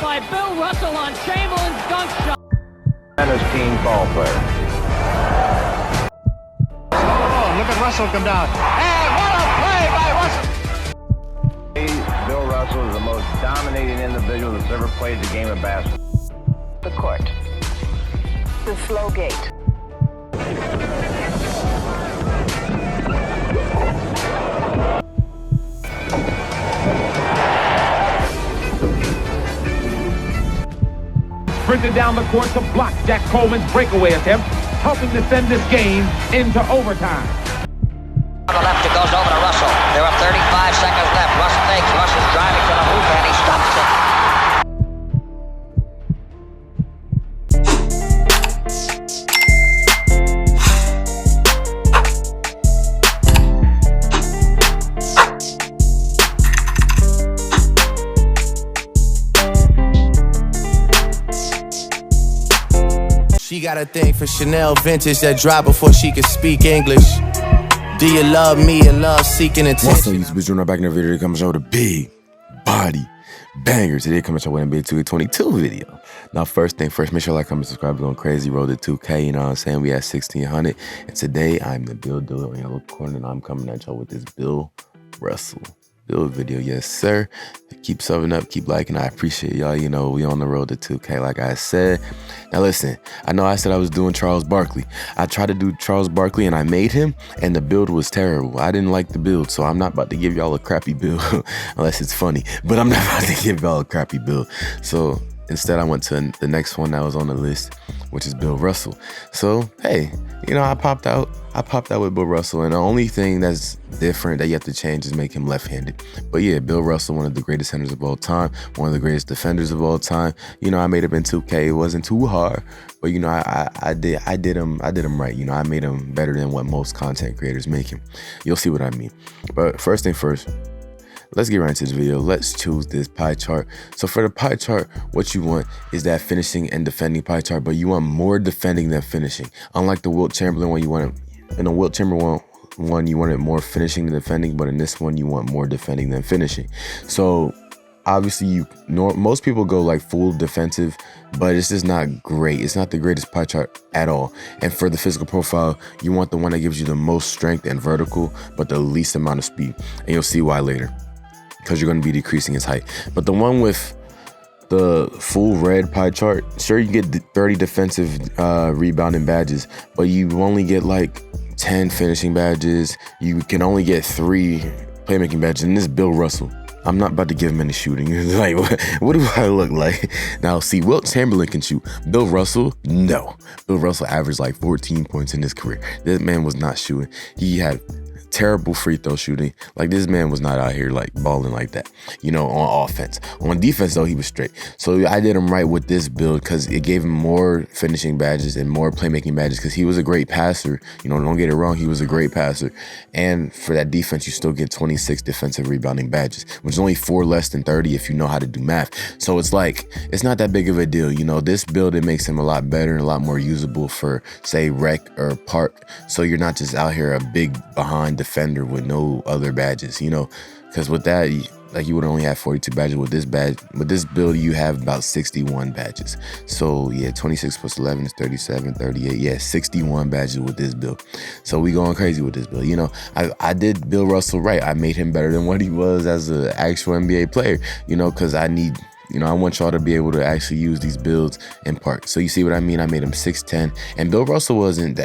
by Bill Russell on Chamberlain's dunk shot. And his team ball player. Oh, look at Russell come down. And what a play by Russell! Bill Russell is the most dominating individual that's ever played the game of basketball. The court. The flow gate. Sprinted down the court to block Jack Coleman's breakaway attempt, helping to send this game into overtime. On the left, it goes over to Russell. There are 35 seconds left. Russell takes. Russell's driving to the hoop, and he stops it. She got a thing for Chanel vintage that dropped before she could speak English. Do you love me and love seeking attention? What's up, YouTube? We're back in the video. Coming show the big body banger. Today coming show with NBA 2K22 video. Now, first thing first, make sure you like, comment, subscribe. We're going crazy. Road to 2K. You know what I'm saying? We at 1600. And today I'm the Bill Diller in yellow corner, and I'm coming at y'all with this Bill Russell build video. Yes, sir. Keep subbing up, keep liking. I appreciate y'all. You know, we on the road to 2K, like I said. Now listen, I know I said I was doing Charles Barkley. I tried to do Charles Barkley and I made him, and the build was terrible. I didn't like the build, so I'm not about to give y'all a crappy build unless it's funny, but I'm not about to give y'all a crappy build. So instead, I went to the next one that was on the list, which is Bill Russell. So hey, you know, I popped out with Bill Russell, and the only thing that's different that you have to change is make him left-handed. But yeah, Bill Russell, one of the greatest centers of all time, one of the greatest defenders of all time. You know, I made him in 2K. It wasn't too hard, but you know, I did him right. You know, I made him better than what most content creators make him. You'll see what I mean. But first thing first, let's get right into this video. Let's choose this pie chart. So for the pie chart, what you want is that finishing and defending pie chart, but you want more defending than finishing. Unlike the Wilt Chamberlain one, you want it, in the Wilt Chamberlain one, you wanted more finishing than defending, but in this one, you want more defending than finishing. So obviously, most people go like full defensive, but it's just not great. It's not the greatest pie chart at all. And for the physical profile, you want the one that gives you the most strength and vertical, but the least amount of speed. And you'll see why later, because you're going to be decreasing its height. But the one with the full red pie chart, sure, you get 30 defensive rebounding badges, but you only get like 10 finishing badges. You can only get 3 playmaking badges. And this is Bill Russell. I'm not about to give him any shooting. Like, what do I look like? Now, see, Wilt Chamberlain can shoot. Bill Russell, no. Bill Russell averaged like 14 points in his career. This man was not shooting. He had terrible free throw shooting. Like, this man was not out here like balling like that, you know, on offense. On defense though, he was straight. So I did him right with this build because it gave him more finishing badges and more playmaking badges, because he was a great passer. You know, don't get it wrong, he was a great passer. And for that defense, you still get 26 defensive rebounding badges, which is only 4 less than 30 if you know how to do math. So it's like, it's not that big of a deal. You know, this build, it makes him a lot better and a lot more usable for, say, rec or park. So you're not just out here a big behind defender with no other badges, you know, because with that, like, you would only have 42 badges. With this badge, with this build, you have about 61 badges. So yeah, 26 plus 11 is 37, 38. Yeah, 61 badges with this build. So we going crazy with this build. You know, I did Bill Russell right. I made him better than what he was as an actual NBA player, you know, because I need, you know, I want y'all to be able to actually use these builds in park. So you see what I mean? I made him 6'10", and Bill Russell wasn't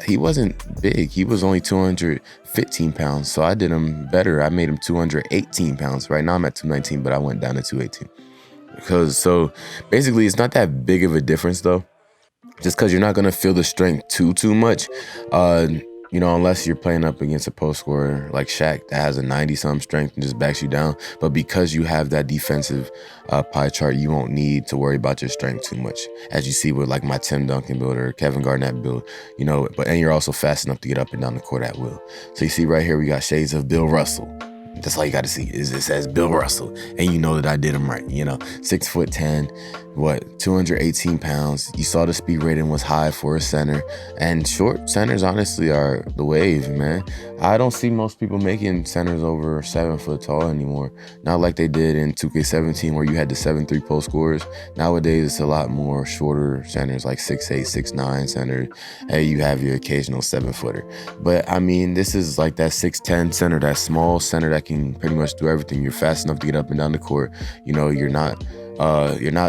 big. He was only 215 pounds. So I did him better. I made him 218 pounds. Right now I'm at 219, but I went down to 218. Because, so basically, it's not that big of a difference though. Just because you're not gonna feel the strength too much. You know, unless you're playing up against a post scorer like Shaq that has a 90-something strength and just backs you down. But because you have that defensive pie chart, you won't need to worry about your strength too much, as you see with like my Tim Duncan build or Kevin Garnett build, you know. And you're also fast enough to get up and down the court at will. So you see right here, we got shades of Bill Russell. That's all you got to see, is it says Bill Russell, and you know that I did him right. You know, 6'10", 218 pounds. You saw the speed rating was high for a center, and short centers honestly are the wave, man. I don't see most people making centers over 7 foot tall anymore. Not like they did in 2K17 where you had the 7'3" post scorers. Nowadays, it's a lot more shorter centers like 6'8", 6'9" center. Hey, you have your occasional 7-footer. But I mean, this is like that 6'10" center, that small center that can pretty much do everything. You're fast enough to get up and down the court. You know, you're not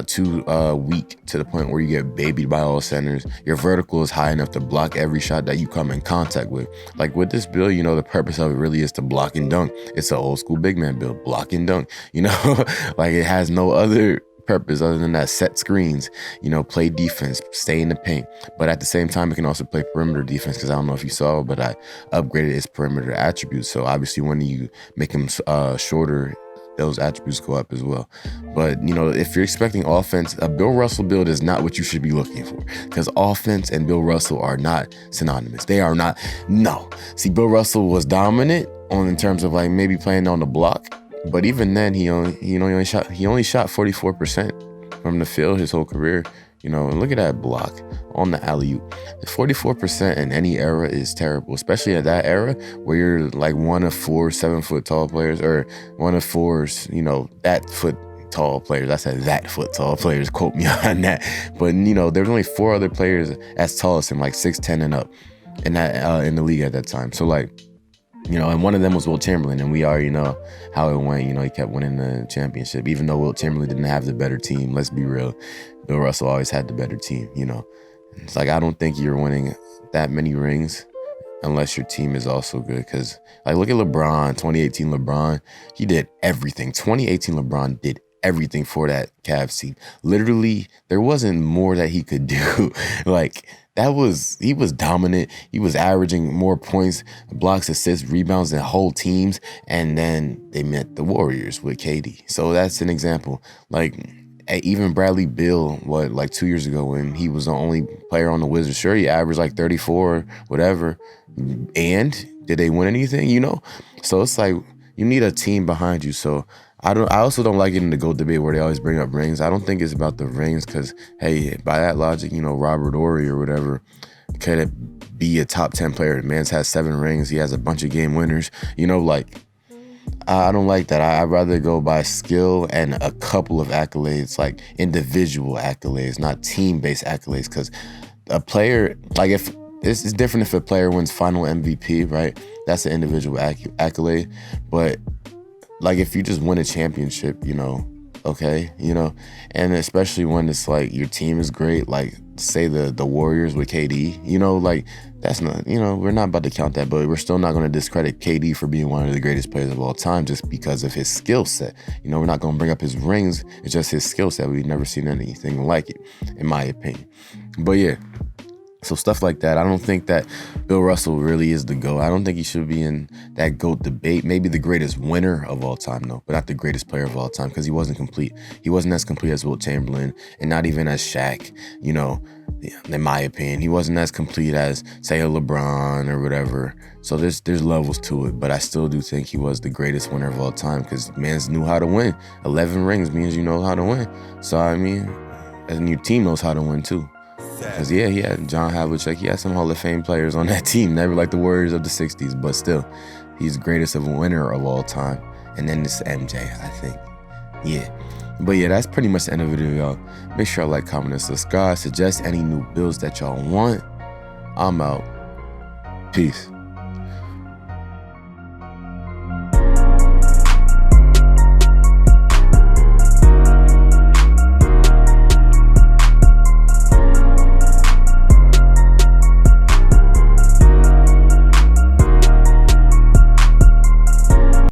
too weak to the point where you get babied by all centers. Your vertical is high enough to block every shot that you come in contact with. Like with this build, you know, the purpose of it really is to block and dunk. It's an old school big man build, block and dunk, you know. Like it has no other purpose other than that. Set screens, you know, play defense, stay in the paint. But at the same time, it can also play perimeter defense, because I don't know if you saw, but I upgraded its perimeter attributes. So obviously when you make him shorter, those attributes go up as well. But, you know, if you're expecting offense, a Bill Russell build is not what you should be looking for, because offense and Bill Russell are not synonymous. They are not. No. See, Bill Russell was dominant in terms of like maybe playing on the block, but even then he only shot 44% from the field his whole career. You know, and look at that block on the alley-oop. 44% in any era is terrible, especially at that era where you're like one of 4 7-foot tall players, or one of 4, you know, that foot tall players. I said that foot tall players, quote me on that. But, you know, there's only 4 other players as tall as him, like 6'10" and up in that in the league at that time. So like, you know, and one of them was Wilt Chamberlain, and we already know how it went. You know, he kept winning the championship, even though Wilt Chamberlain didn't have the better team. Let's be real. Bill Russell always had the better team, you know. It's like, I don't think you're winning that many rings unless your team is also good. Because, like, look at LeBron, 2018 LeBron. He did everything. 2018 LeBron did everything for that Cavs team. Literally, there wasn't more that he could do. Like, he was dominant. He was averaging more points, blocks, assists, rebounds than whole teams. And then they met the Warriors with KD. So that's an example. Like, even Bradley Beal, like 2 years ago when he was the only player on the Wizards, sure, he averaged like 34, whatever. And did they win anything, you know? So it's like, you need a team behind you. So I also don't like getting the GOAT debate where they always bring up rings. I don't think it's about the rings, because, hey, by that logic, you know, Robert Horry or whatever could be a top 10 player. The man's has 7 rings. He has a bunch of game winners. You know, like, I don't like that. I'd rather go by skill and a couple of accolades, like individual accolades, not team-based accolades. Because a player, like, if it's different if a player wins final MVP, right? That's an individual accolade. But like, if you just win a championship, you know, okay, you know, and especially when it's like your team is great, like say the Warriors with KD, you know, like that's not, you know, we're not about to count that, but we're still not going to discredit KD for being one of the greatest players of all time just because of his skill set. You know, we're not going to bring up his rings. It's just his skill set. We've never seen anything like it, in my opinion. But yeah. So stuff like that. I don't think that Bill Russell really is the GOAT. I don't think he should be in that GOAT debate. Maybe the greatest winner of all time, though, but not the greatest player of all time, because he wasn't complete. He wasn't as complete as Wilt Chamberlain, and not even as Shaq, you know, in my opinion. He wasn't as complete as, say, a LeBron or whatever. So there's levels to it, but I still do think he was the greatest winner of all time, because mans knew how to win. 11 rings means you know how to win. So, I mean, and your team knows how to win, too. Because, yeah, he had John Havlicek. He had some Hall of Fame players on that team. Never like the Warriors of the 60s, but still, he's the greatest of a winner of all time. And then it's MJ, I think. Yeah. But, yeah, that's pretty much the end of the video, y'all. Make sure y'all like, comment, and subscribe. Suggest any new builds that y'all want. I'm out. Peace.